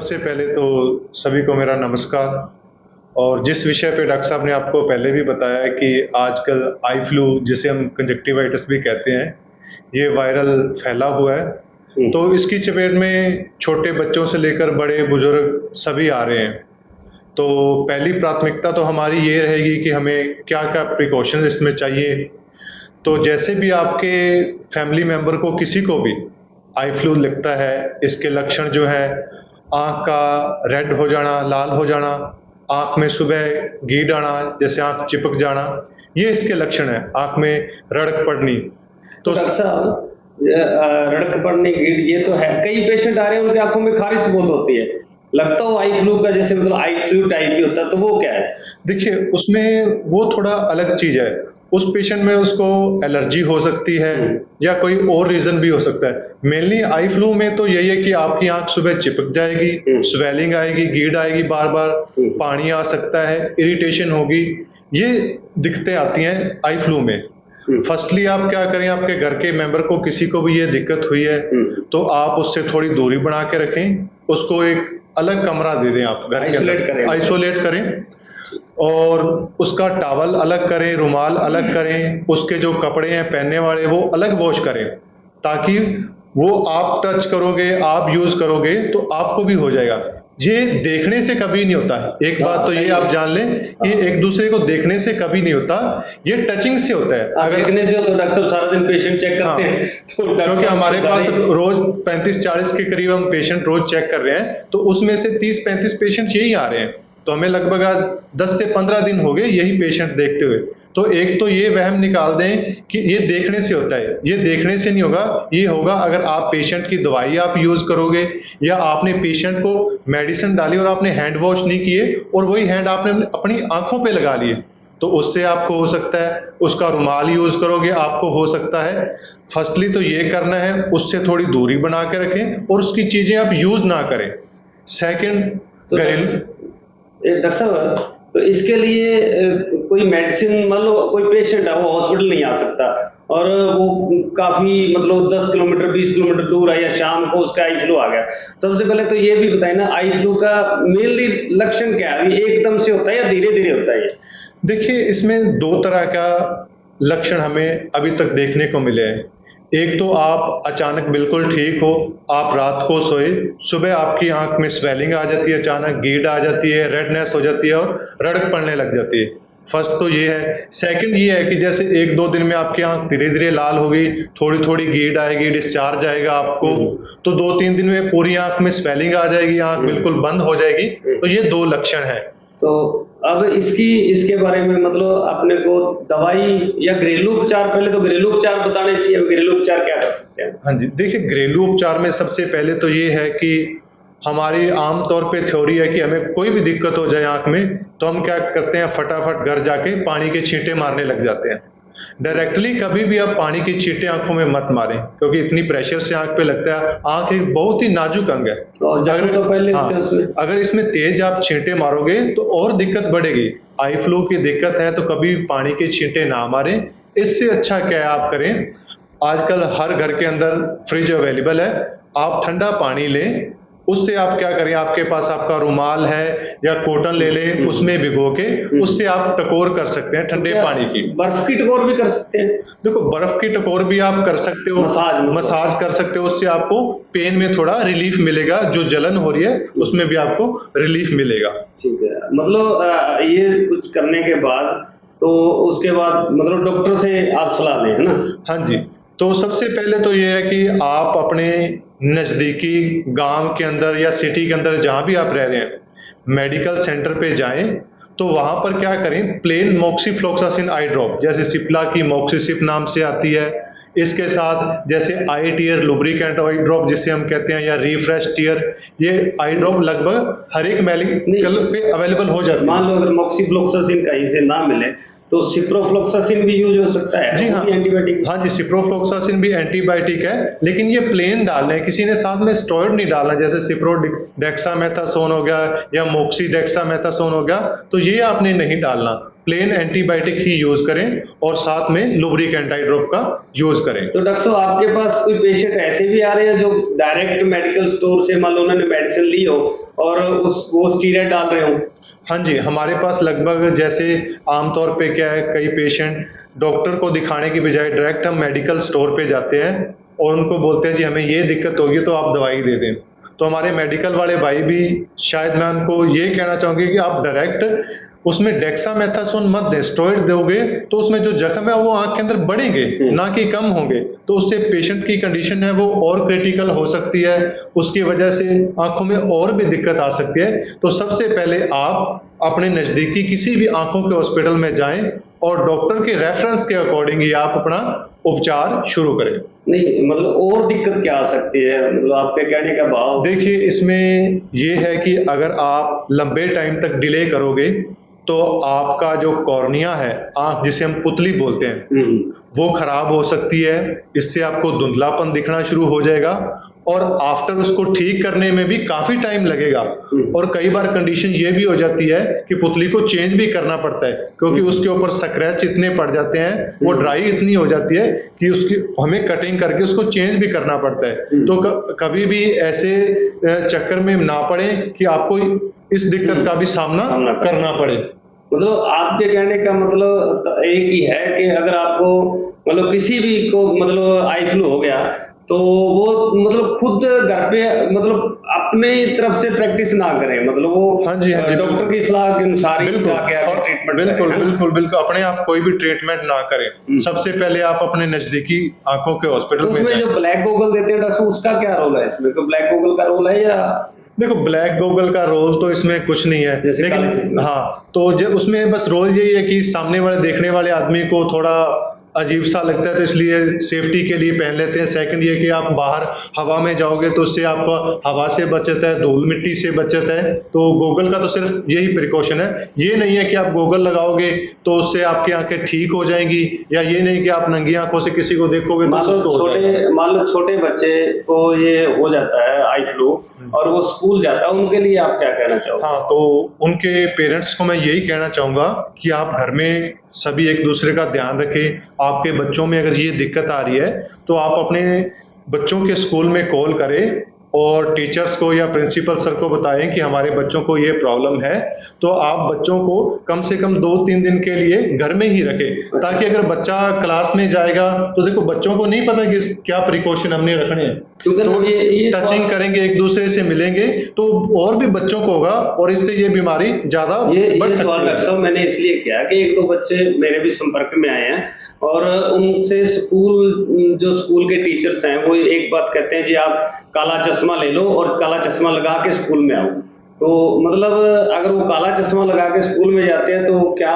सबसे पहले तो सभी को मेरा नमस्कार। और जिस विषय पे डॉक्टर साहब ने आपको पहले भी बताया है कि आजकल आई फ्लू जिसे हम कंजक्टिवाइटिस भी कहते हैं, ये वायरल फैला हुआ है। हुँ। तो इसकी चपेट में छोटे बच्चों से लेकर बड़े-बुज़ुर्ग सभी आ रहे हैं। तो पहली प्राथमिकता तो हमारी ये रहेगी कि हमें क्या-क्या प्रिकॉशन इसमें चाहिए। तो जैसे भी आपके फैमिली मेंबर को किसी को भी आई फ्लू लगता है, इसके लक्षण जो है आँख का रेड हो जाना, लाल हो जाना, आँख में सुबह गीड आना, जैसे आँख चिपक जाना, ये इसके लक्षण हैं। आँख में रड़क पड़नी। तो डॉक्टर साहब रड़क पड़ने गीड ये तो है। कई पेशेंट आ रहे हैं उनकी आँखों में ख़ारिश बहुत होती है। लगता हो आई फ्लू का जैसे मतलब आई फ्लू टाइप ही होता है, तो वो क्या है? देखिए, उसमें वो थोड़ा अलग चीज़ है। उस पेशेंट में उसको एलर्जी हो सकती है या कोई और रीज़न भी हो सकता है। मेनली आई फ्लू में तो यही है कि आपकी आँख सुबह चिपक जाएगी, स्वेलिंग आएगी, गीड आएगी बार-बार, पानी आ सकता है, इरिटेशन होगी। ये दिक्कतें आती हैं आई फ्लू में। फर्स्टली आप क्या करें, आपके घर के मेंबर को किसी को भी ये दिक्कत हुई है, तो आप उससे थोड़ी दूरी बना के रखें। उसको एक अलग कमरा दे दें आप घर के अंदर, आइसोलेट करें और उसका टॉवल अलग करें, रुमाल अलग करें, उसके जो कपड़े हैं पहनने वाले वो अलग वॉश करें, ताकि वो आप टच करोगे, आप यूज़ करोगे तो आपको भी हो जाएगा। ये देखने से कभी नहीं होता है। एक बात तो ये आप जान लें कि एक दूसरे को देखने से कभी नहीं होता, ये टचिंग से होता है। अगर देखने से हो तो डॉक्टर साहब सारा दिन पेशेंट चेक करते हैं, तो क्योंकि हमारे पास रोज 35-40 के करीब हम पेशेंट रोज चेक कर रहे हैं, तो उसमें से 30-35 पेशेंट यही आ रहे हैं। तो हमें लगभग आज 10 से 15 दिन हो गए यही पेशेंट देखते हुए। तो एक तो ये वहम निकाल दें कि ये देखने से होता है। ये देखने से नहीं होगा, ये होगा अगर आप पेशेंट की दवाई आप यूज़ करोगे या आपने पेशेंट को मेडिसिन डाली और आपने हैंड वॉश नहीं किए और वही हैंड आपने अपनी आँखों पे लगा लिए, तो उससे आपको हो सकता है। उसका रुमाल यूज़ करोगे, आपको हो सकता है। फर्स्टली तो ये करना है, उससे थोड़ी दूरी बना के रखें और उसकी चीज़ें आप यूज़ ना करें। सेकंड, घरेलू डॉक्टर साहब, तो इसके लिए कोई मेडिसिन, मान लो कोई पेशेंट है वो हॉस्पिटल नहीं आ सकता और वो काफ़ी मतलब 10 किलोमीटर 20 किलोमीटर दूर है या शाम को उसका आई फ्लू आ गया, तो सबसे पहले तो ये भी बताएं ना, आई फ्लू का मेनली लक्षण क्या है? एकदम से होता है या धीरे-धीरे होता है? देखिए, इसमें 2 तरह का लक्षण हमें अभी तक देखने को मिले हैं। एक तो आप अचानक बिल्कुल ठीक हो, आप रात को सोए, सुबह आपकी आँख में स्वेलिंग आ जाती है, अचानक गीड आ जाती है, रेडनेस हो जाती है और रड़क पड़ने लग जाती है। फर्स्ट तो ये है। सेकंड ये है कि जैसे 1-2 दिन में आपकी आँख धीरे-धीरे लाल होगी, थोड़ी-थोड़ी गीड आएगी, डिस्चार्ज आएगा आपको, तो 2-3 दिन में पूरी आँख में स्वेलिंग आ जाएगी, आँख बिल्कुल बंद हो जाएगी। तो ये 2 लक्षण हैं। तो अब इसके बारे में मतलब अपने को दवाई या घरेलू उपचार, पहले तो घरेलू उपचार बताने चाहिए। घरेलू उपचार क्या कर सकते हैं? हाँ जी, देखिए घरेलू उपचार में सबसे पहले तो ये है कि हमारी आम तौर पे थ्योरी है कि हमें कोई भी दिक्कत हो जाए आँख में, तो हम क्या करते हैं, फटाफट घर जाके पानी के छींटे मारने लग जाते हैं। डायरेक्टली कभी भी आप पानी की छींटे आँखों में मत मारें, क्योंकि इतनी प्रेशर से आँख पे लगता है। आँख एक बहुत ही नाजुक अंग है। अगर इसमें तेज आप छींटे मारोगे तो और दिक्कत बढ़ेगी। आई फ्लू की दिक्कत है तो कभी पानी के छींटे ना मारें। इससे अच्छा क्या है, आप करें, आजकल हर घर के अंदर फ्रिज अवेलेबल है, आप ठंडा पानी लें। उससे आप क्या करें, आपके पास आपका रुमाल है या कॉटन ले लें, उसमें भिगो के उससे आप टकोर कर सकते हैं ठंडे पानी की। बर्फ की टकोर भी कर सकते हैं? देखो, बर्फ की टकोर भी आप कर सकते हो, मसाज कर सकते हो। उससे आपको पेन में थोड़ा रिलीफ मिलेगा, जो जलन हो रही है उसमें भी आपको रिलीफ मिलेगा। ठीक है, मतलब ये कुछ करने के बाद तो उसके बाद मतलब डॉक्टर से आप सलाह लें, है ना? हाँ जी, तो सबसे पहले तो ये है कि आप अपने नज़दीकी गांव के अंदर या सिटी के अंदर जहां भी आप रह रहे हैं, मेडिकल सेंटर पे जाएं। तो वहां पर क्या करें, प्लेन मोक्सीफ्लोक्सासिन आई ड्रॉप, जैसे सिप्ला की मोक्सीसिप नाम से आती है, इसके साथ जैसे आई टीयर लुब्रिकेंट आई ड्रॉप जिसे हम कहते हैं, या रिफ्रेश टीयर, ये आई ड्रॉप लगभग हर एक मेडिकल पे अवेलेबल हो जाती है। मान लो अगर मोक्सीफ्लोक्सासिन कहीं से ना मिले तो सिप्रोफ्लोक्सासिन भी यूज हो सकता है? जी हाँ, एंटीबायोटिक। हाँ जी, सिप्रोफ्लोक्सासिन भी एंटीबायोटिक है, लेकिन ये प्लेन डालना है, किसी ने साथ में स्टेरॉइड नहीं डालना। जैसे सिप्रोडेक्सामेथासोन हो गया या मोक्सीडेक्सामेथासोन हो गया, तो ये आपने नहीं डालना। प्लेन एंटीबायोटिक ही यूज करें और साथ में लुब्रिकेंट आई ड्रॉप का यूज करें। तो डॉक्टर साहब आपके पास कोई पेशेंट ऐसे भी आ रहे हैं जो डायरेक्ट मेडिकल स्टोर से मान लो उन्होंने मेडिसिन ली हो और वो स्टीरॉयड डाल रहे हो? हाँ जी, हमारे पास लगभग जैसे आमतौर पे क्या है, कई पेशेंट डॉक्टर को दिखाने की बजाय डायरेक्ट हम मेडिकल स्टोर पे जाते हैं और उनको बोलते हैं जी हमें ये दिक्कत होगी तो आप दवाई दे दें। तो हमारे मेडिकल वाले भाई भी, शायद मैं उनको ये कहना चाहूँगी कि आप डायरेक्ट उसमें डेक्सामेथासोन मत दें। स्टेरॉइड दोगे तो उसमें जो जख्म है वो आंख के अंदर बढ़ेंगे, ना कि कम होंगे, तो उससे पेशेंट की कंडीशन है वो और क्रिटिकल हो सकती है, उसकी वजह से आंखों में और भी दिक्कत आ सकती है। तो सबसे पहले आप अपने नज़दीकी किसी भी आंखों के हॉस्पिटल में जाएं और डॉक्टर के रेफरेंस के अकॉर्डिंग ही आप अपना उपचार शुरू करें। नहीं मतलब और दिक्कत क्या आ सकती है, मतलब आपके कहने का भाव? देखिए, इसमें ये है कि अगर आप लंबे टाइम तक डिले करोगे तो आपका जो कॉर्निया है, आंख जिसे हम पुतली बोलते हैं, वो खराब हो सकती है। इससे आपको धुंधलापन दिखना शुरू हो जाएगा और आफ्टर उसको ठीक करने में भी काफी टाइम लगेगा। और कई बार कंडीशन ये भी हो जाती है कि पुतली को चेंज भी करना पड़ता है, क्योंकि उसके ऊपर स्क्रैच इतने पड़ जाते हैं, वो ड्राई इतनी हो जाती है कि उसकी हमें कटिंग करके उसको चेंज भी करना पड़ता है। तो कभी भी ऐसे चक्कर में ना पड़े कि आपको इस दिक्कत का भी सामना करना पड़े। मतलब आपके कहने का मतलब एक ही है कि अगर आपको मतलब किसी भी को मतलब आई फ्लू हो गया तो वो मतलब खुद घर पे मतलब अपने तरफ से प्रैक्टिस ना करें, मतलब वो हाँ जी, डॉक्टर की सलाह के अनुसार ही ट्रीटमेंट बिल्कुल अपने आप कोई भी ट्रीटमेंट ना करें। सबसे पहले आप अपने नजदीकी आंखों के हॉस्पिटल में उसमें जो ब्लैक गॉगल देते हैं डॉक्टर, उसका क्या रोल है इसमें? तो ब्लैक गॉगल का रोल है या? देखो, ब्लैक गॉगल का रोल तो इसमें कुछ नहीं है, लेकिन हाँ, तो उसमें बस रोल यही है कि सामने वाले देखने वाले आदमी को थोड़ा अजीब सा लगता है तो इसलिए सेफ्टी के लिए पहन लेते हैं। सेकंड ये कि आप बाहर हवा में जाओगे तो उससे आपका हवा से बचत है, धूल मिट्टी से बचत है। तो गॉगल का तो सिर्फ यही प्रिकॉशन है। ये नहीं है कि आप गॉगल लगाओगे तो उससे आपकी आंखें ठीक हो जाएंगी, या ये नहीं कि आप नंगी आंखों से किसी को देखोगे तो मान लो छोटे बच्चे को ये हो जाता है आई फ्लू और वो स्कूल जाता है, उनके लिए आप क्या कहना चाहोगे? हाँ, तो उनके पेरेंट्स को मैं यही कहना चाहूंगा कि आप घर में सभी एक दूसरे का ध्यान रखें। आपके बच्चों में अगर ये दिक्कत आ रही है तो आप अपने बच्चों के स्कूल में कॉल करें और टीचर्स को या प्रिंसिपल सर को बताएं कि हमारे बच्चों को ये प्रॉब्लम है। तो आप बच्चों को कम से कम 2-3 दिन के लिए घर में ही रखें, ताकि अगर बच्चा क्लास में जाएगा तो देखो बच्चों को नहीं पता कि क्या प्रिकॉशन हमने रखने हैं, तो ये टचिंग करेंगे, एक दूसरे से मिलेंगे तो और भी बच्चों को होगा और इससे ये बीमारी ज्यादा बढ़ सकती है। मैंने इसलिए किया कि 1-2 बच्चे मेरे भी संपर्क में आए हैं और उनसे स्कूल के टीचर्स हैं वो एक बात कहते हैं जी आप काला चश्मा ले लो और काला चश्मा लगा के स्कूल में आओ। तो मतलब अगर वो काला चश्मा लगा के स्कूल में जाते हैं तो क्या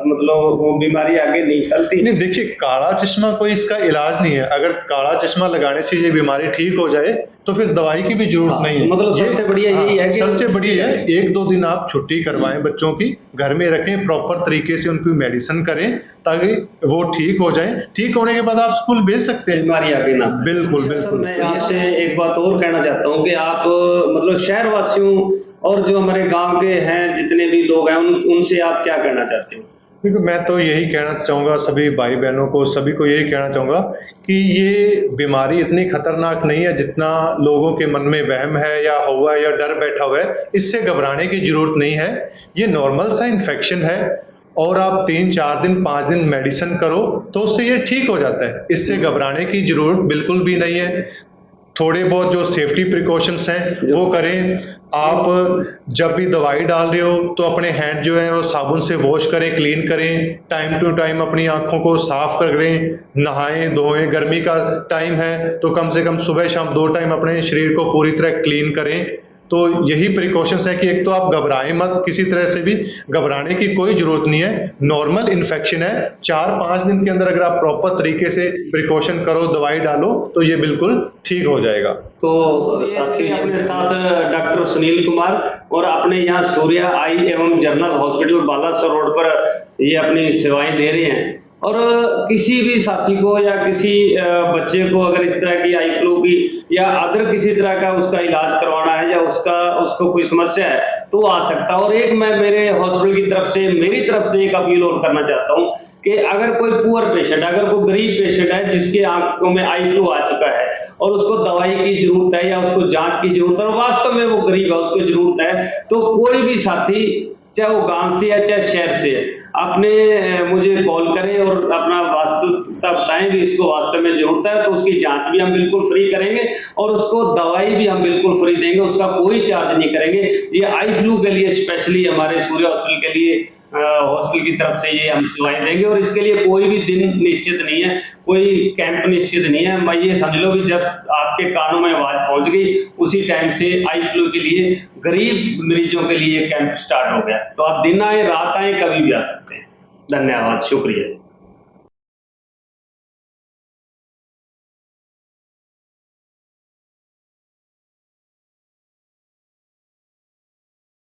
मतलब वो बीमारी आगे नहीं फैलती? नहीं, देखिए, काला चश्मा कोई इसका इलाज नहीं है। अगर काला चश्मा लगाने से ये बीमारी ठीक हो जाए तो फिर दवाई की भी जरूरत नहीं है। मतलब सबसे बढ़िया यही है कि सबसे बढ़िया है 1-2 दिन आप छुट्टी करवाएं, बच्चों की घर में रखें, प्रॉपर तरीके से उनकी मेडिसिन करें ताकि वो ठीक हो जाएं। ठीक होने के बाद आप स्कूल भेज सकते हैं, बीमारी आगे ना। बिल्कुल। मैं आपसे एक बात और कहना चाहता हूँ कि आप मतलब शहर वासियों और जो हमारे गांव के हैं जितने भी लोग हैं उनसे आप क्या कहना चाहते हो? क्योंकि मैं तो यही कहना चाहूँगा सभी भाई बहनों को, सभी को यही कहना चाहूँगा कि ये बीमारी इतनी खतरनाक नहीं है जितना लोगों के मन में वहम है या हुआ है या डर बैठा हुआ है। इससे घबराने की जरूरत नहीं है, ये नॉर्मल सा इन्फेक्शन है और आप 3-4 दिन 5 दिन मेडिसिन करो तो उससे ये ठीक हो जाता है। इससे घबराने की जरूरत बिल्कुल भी नहीं है। थोड़े बहुत जो सेफ्टी प्रिकॉशंस हैं वो करें। आप जब भी दवाई डाल रहे हो तो अपने हैंड जो है वो साबुन से वॉश करें, क्लीन करें, टाइम टू टाइम अपनी आंखों को साफ करें, नहाएं धोएं। गर्मी का टाइम है तो कम से कम सुबह शाम 2 टाइम अपने शरीर को पूरी तरह क्लीन करें। तो यही प्रिकॉशंस है कि एक तो आप घबराएं मत, किसी तरह से भी घबराने की कोई जरूरत नहीं है। नॉर्मल इन्फेक्शन है, 4-5 दिन के अंदर अगर आप प्रॉपर तरीके से प्रिकॉशन करो, दवाई डालो तो ये बिल्कुल ठीक हो जाएगा। तो साथी अपने साथ डॉक्टर सुनील कुमार और अपने यहाँ सूर्या आई एवं जनरल हॉस्पिटल बालासर रोड पर ये अपनी सेवाएं दे रहे हैं। और किसी भी साथी को या किसी बच्चे को अगर इस तरह की आई फ्लू की या अदर किसी तरह का उसका इलाज करवाना है या उसको कोई समस्या है तो वो आ सकता है। और एक मैं मेरे हॉस्पिटल की तरफ से, मेरी तरफ से एक अपील और करना चाहता हूँ कि अगर कोई पुअर पेशेंट, अगर कोई गरीब पेशेंट है जिसके आंखों में आई फ्लू आ चुका है और उसको दवाई की जरूरत है या उसको जांच की जरूरत है और वास्तव में वो गरीब है, उसको जरूरत है, तो कोई भी साथी चाहे वो गांव से है चाहे शहर से है, अपने मुझे कॉल करें और अपना वास्तविकता बताएं भी इसको वास्तव में जरूरत है, तो उसकी जांच भी हम बिल्कुल फ्री करेंगे और उसको दवाई भी हम बिल्कुल फ्री देंगे, उसका कोई चार्ज नहीं करेंगे। ये आई फ्लू के लिए स्पेशली हमारे सूर्य हॉस्पिटल के लिए हॉस्पिटल की तरफ से ये हम सेवाएं देंगे और इसके लिए कोई भी दिन निश्चित नहीं है, कोई कैंप निश्चित नहीं है। मैं ये समझ लो कि जब आपके कानों में आवाज पहुंच गई उसी टाइम से आई फ्लू के लिए गरीब मरीजों के लिए कैंप स्टार्ट हो गया। तो आप दिन आए रात आए कभी भी आ सकते हैं। धन्यवाद, शुक्रिया।